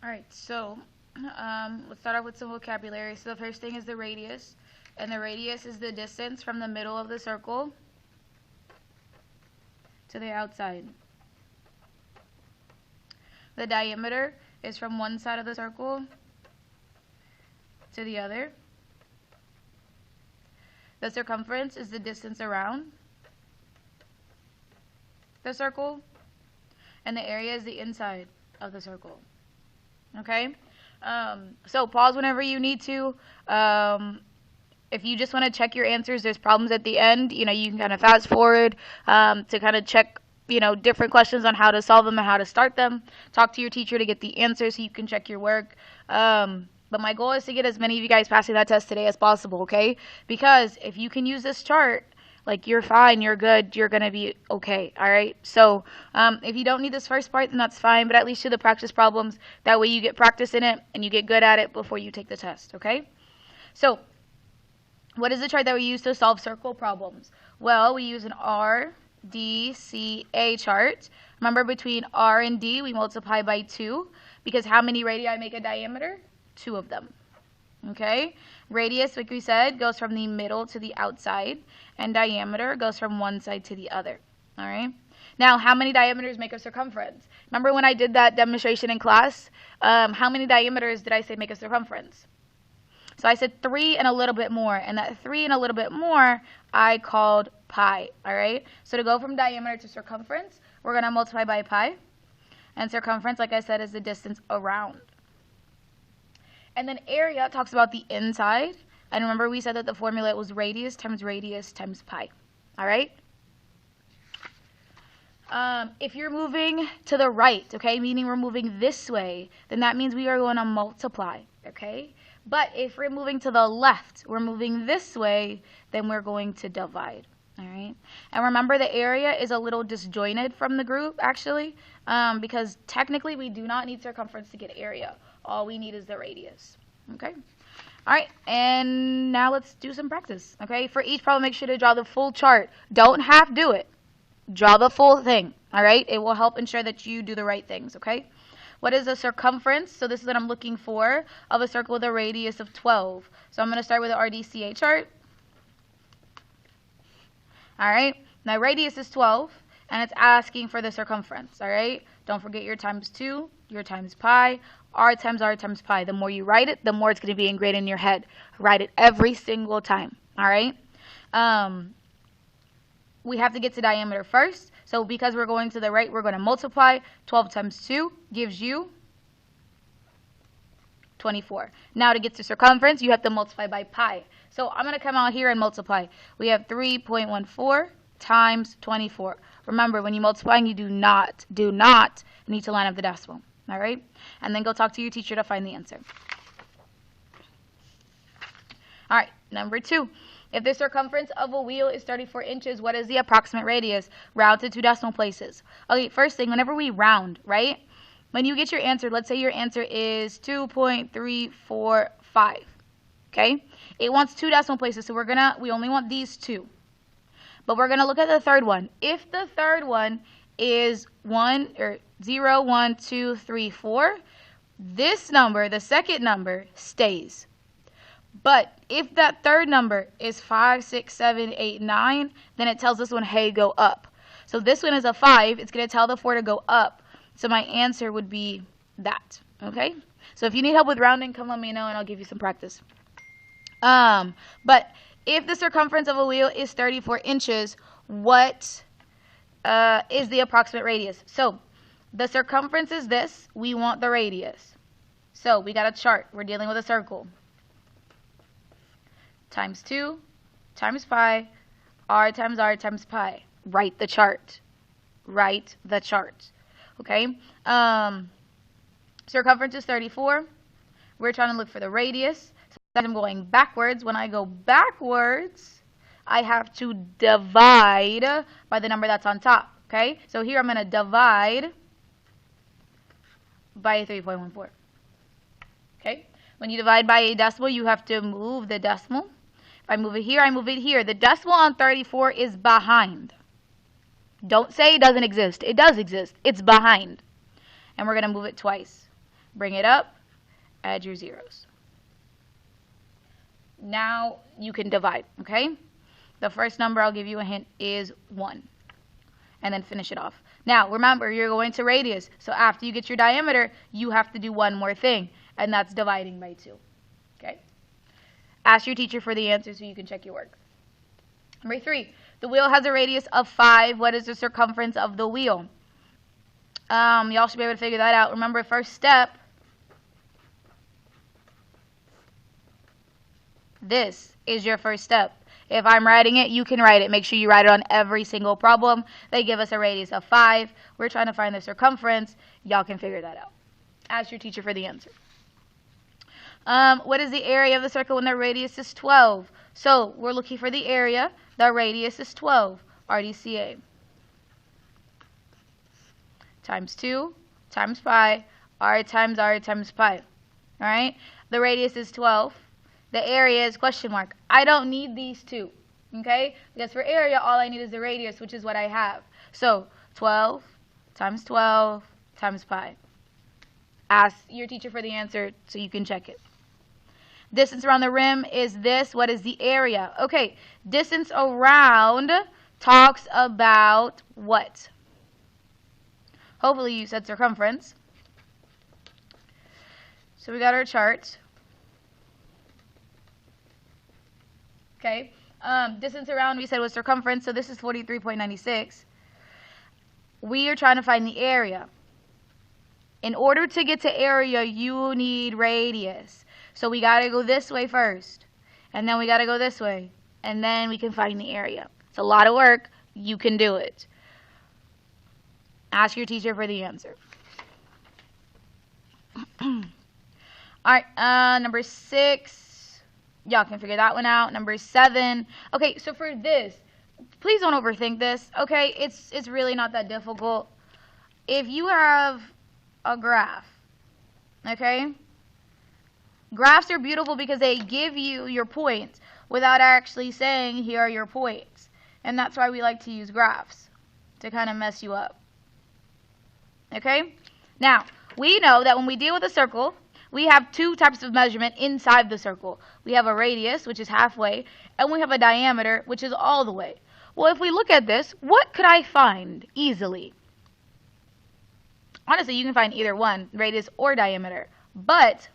All right, so let's start off with some vocabulary. So the first thing is the radius, and the radius is the distance from the middle of the circle to the outside. The diameter is from one side of the circle to the other. The circumference is the distance around the circle, and the area is the inside of the circle. Okay? So pause whenever you need to. If you just want to check your answers, there's problems at the end. You can kind of fast forward to kind of check, different questions on how to solve them and how to start them. Talk to your teacher to get the answers so you can check your work. But my goal is to get as many of you guys passing that test today as possible, okay? Because if you can use this chart, you're fine, you're good, you're going to be okay, all right? So if you don't need this first part, then that's fine, but at least do the practice problems. That way you get practice in it and you get good at it before you take the test, okay? So what is the chart that we use to solve circle problems? Well, we use an RDCA chart. Remember, between R and D, we multiply by 2, because how many radii make a diameter? 2 of them. Okay? Radius, like we said, goes from the middle to the outside, and diameter goes from one side to the other. All right? Now, how many diameters make a circumference? Remember when I did that demonstration in class? How many diameters did I say make a circumference? So I said 3 and a little bit more, and that 3 and a little bit more I called pi. All right? So to go from diameter to circumference, we're going to multiply by pi, and circumference, like I said, is the distance around. And then area talks about the inside. And remember, we said that the formula was radius times pi. All right? If you're moving to the right, okay, meaning we're moving this way, then that means we are going to multiply, okay? But if we're moving to the left, we're moving this way, then we're going to divide, all right? And remember, the area is a little disjointed from the group, actually, because technically we do not need circumference to get area. All we need is the radius, okay? All right, and now let's do some practice, okay? For each problem, make sure to draw the full chart. Don't half do it. Draw the full thing, all right? It will help ensure that you do the right things, okay? What is the circumference? So this is what I'm looking for, of a circle with a radius of 12. So I'm going to start with the RDCA chart. All right, now radius is 12, and it's asking for the circumference, all right? Don't forget your times 2, your times pi, r times pi. The more you write it, the more it's going to be ingrained in your head. Write it every single time, all right? We have to get to diameter first. So because we're going to the right, we're going to multiply. 12 times 2 gives you 24. Now to get to circumference, you have to multiply by pi. So I'm going to come out here and multiply. We have 3.14 times 24. Remember, when you're multiplying, you do not need to line up the decimal. All right? And then go talk to your teacher to find the answer. All right, number 2. If the circumference of a wheel is 34 inches, what is the approximate radius? Round to 2 decimal places. Okay, first thing, whenever we round, right? When you get your answer, let's say your answer is 2.345. Okay? It wants 2 decimal places, so we only want these 2. But we're gonna look at the third one. If the third one is 0, 1, 2, 3, 4, this number, the second number, stays. But if that third number is 5, 6, 7, 8, 9, then it tells this one, hey, go up. So this one is a 5. It's going to tell the 4 to go up. So my answer would be that. Okay? So if you need help with rounding, come let me know and I'll give you some practice. But if the circumference of a wheel is 34 inches, what is the approximate radius? So the circumference is this. We want the radius. So we got a chart. We're dealing with a circle. Times 2 times pi, r times pi. Write the chart. Write the chart. Okay? Circumference is 34. We're trying to look for the radius. So I'm going backwards. When I go backwards, I have to divide by the number that's on top. Okay? So here I'm going to divide by 3.14. Okay? When you divide by a decimal, you have to move the decimal. If I move it here, I move it here. The decimal on 34 is behind. Don't say it doesn't exist. It does exist. It's behind. And we're going to move it twice. bring it up, add your zeros. Now you can divide, okay? The first number, I'll give you a hint, is 1. And then finish it off. Now, remember, you're going to radius. So after you get your diameter, you have to do one more thing, and that's dividing by 2. Okay? Ask your teacher for the answer so you can check your work. Number 3, the wheel has a radius of 5. What is the circumference of the wheel? Y'all should be able to figure that out. Remember, first step, this is your first step. If I'm writing it, you can write it. Make sure you write it on every single problem. They give us a radius of 5. We're trying to find the circumference. Y'all can figure that out. Ask your teacher for the answer. What is the area of the circle when the radius is 12? So we're looking for the area. The radius is 12. RDCA. Times 2 times pi. R times pi. All right? The radius is 12. The area is question mark. I don't need these two, okay? Because for area, all I need is the radius, which is what I have. So 12 times pi. Ask your teacher for the answer so you can check it. Distance around the rim is this. What is the area? Okay, distance around talks about what? Hopefully you said circumference. So we got our chart. Okay, distance around we said was circumference, so this is 43.96. We are trying to find the area. In order to get to area, you need radius. So we got to go this way first, and then we got to go this way, and then we can find the area. It's a lot of work. You can do it. Ask your teacher for the answer. All right, number 6. Y'all can figure that one out. Number 7. Okay, so for this, please don't overthink this. Okay, it's really not that difficult. If you have a graph, okay, graphs are beautiful because they give you your points without actually saying here are your points. And that's why we like to use graphs, to kind of mess you up. Okay? Now, we know that when we deal with a circle, we have 2 types of measurement inside the circle. We have a radius, which is halfway, and we have a diameter, which is all the way. Well, if we look at this, what could I find easily? Honestly, you can find either one, radius or diameter. But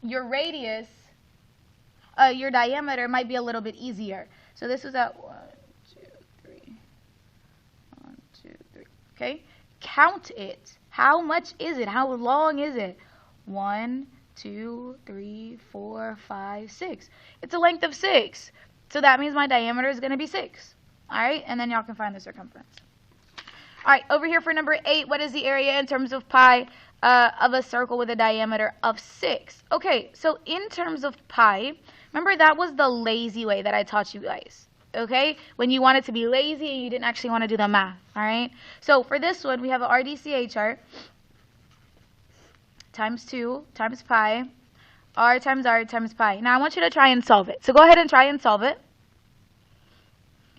your radius, your diameter might be a little bit easier. So this is at 1, 2, 3. 1, 2, 3. Okay? Count it. How much is it? How long is it? 1, 2, 3, 4, 5, 6. It's a length of 6. So that means my diameter is going to be 6. All right? And then y'all can find the circumference. All right, over here for number 8, what is the area in terms of pi of a circle with a diameter of 6? Okay, so in terms of pi, remember that was the lazy way that I taught you guys. Okay? When you wanted to be lazy and you didn't actually want to do the math. All right? So for this one, we have an RDCA chart. Times 2 times pi, r times pi. Now I want you to try and solve it. So go ahead and try and solve it.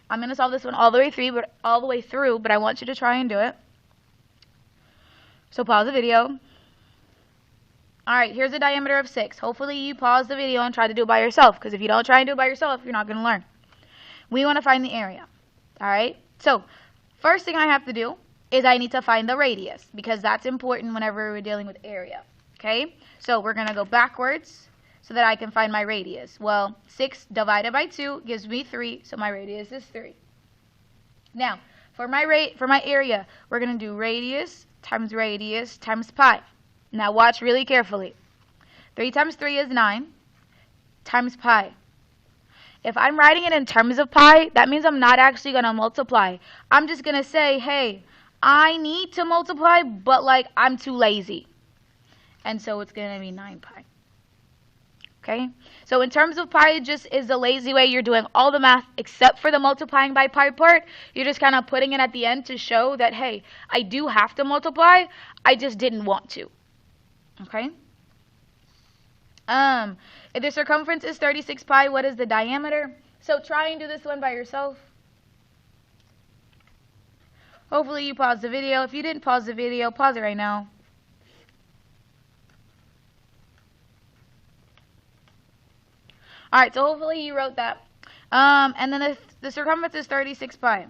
I'm going to solve this one all the way through, but I want you to try and do it. So pause the video. All right, here's a diameter of 6. Hopefully you pause the video and try to do it by yourself, because if you don't try and do it by yourself, you're not going to learn. We want to find the area. All right? So first thing I have to do is I need to find the radius, because that's important whenever we're dealing with area. Okay? So we're going to go backwards so that I can find my radius. Well, 6 divided by 2 gives me 3, so my radius is 3. Now, for my area, we're going to do radius times pi. Now watch really carefully. 3 times 3 is 9 times pi. If I'm writing it in terms of pi, that means I'm not actually going to multiply. I'm just going to say, hey, I need to multiply, but like I'm too lazy. And so it's going to be 9 pi. Okay? So in terms of pi, it just is the lazy way. You're doing all the math except for the multiplying by pi part. You're just kind of putting it at the end to show that, hey, I do have to multiply. I just didn't want to. Okay? If the circumference is 36 pi, what is the diameter? So try and do this one by yourself. Hopefully you paused the video. If you didn't pause the video, pause it right now. All right, so hopefully you wrote that. And then the circumference is 36 pi.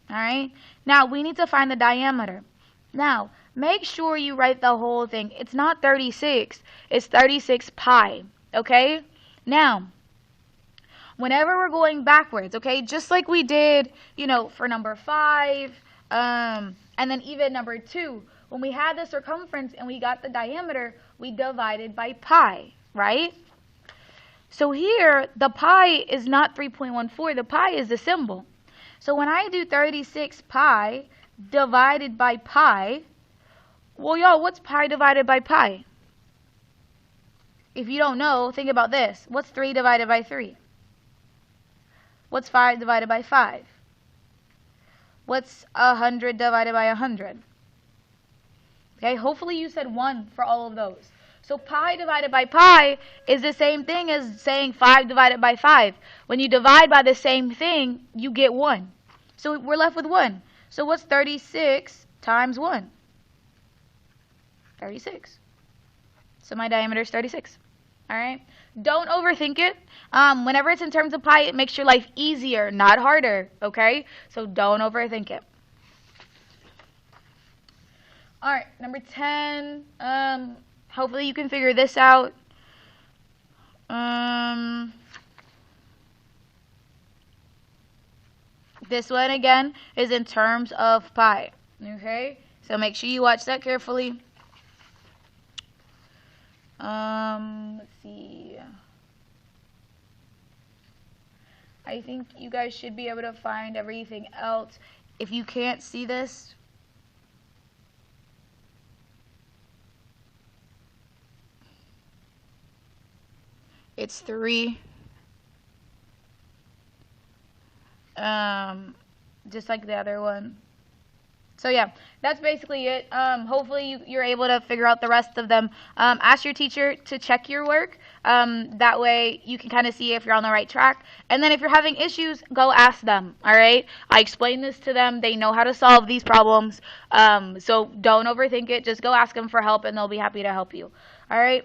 All right. Now we need to find the diameter. Now make sure you write the whole thing. It's not 36. It's 36 pi. Okay. Now, whenever we're going backwards, okay, just like we did, for number 5, and then even number 2, when we had the circumference and we got the diameter, we divided by pi, right? So here, the pi is not 3.14. The pi is the symbol. So when I do 36 pi divided by pi, well, y'all, what's pi divided by pi? If you don't know, think about this. What's 3 divided by 3? What's 5 divided by 5? What's 100 divided by 100? Okay, hopefully you said 1 for all of those. So pi divided by pi is the same thing as saying 5 divided by 5. When you divide by the same thing, you get 1. So we're left with 1. So what's 36 times 1? 36. So my diameter is 36. All right? Don't overthink it. Whenever it's in terms of pi, it makes your life easier, not harder. Okay? So don't overthink it. All right, number 10. Hopefully you can figure this out. This one, again, is in terms of pi. Okay? So make sure you watch that carefully. Let's see. I think you guys should be able to find everything else. If you can't see this, it's 3. Just like the other one. So yeah, that's basically it. Hopefully you're able to figure out the rest of them. Ask your teacher to check your work. That way you can kind of see if you're on the right track. And then if you're having issues, go ask them. All right? I explained this to them. They know how to solve these problems. So don't overthink it. Just go ask them for help, and they'll be happy to help you. All right?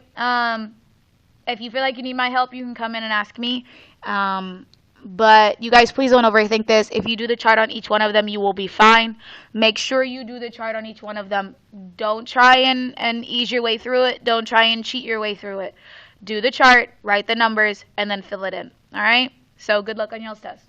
If you feel like you need my help, you can come in and ask me. But you guys, please don't overthink this. If you do the chart on each one of them, you will be fine. Make sure you do the chart on each one of them. Don't try and ease your way through it. Don't try and cheat your way through it. Do the chart, write the numbers, and then fill it in. All right? So good luck on y'all's test.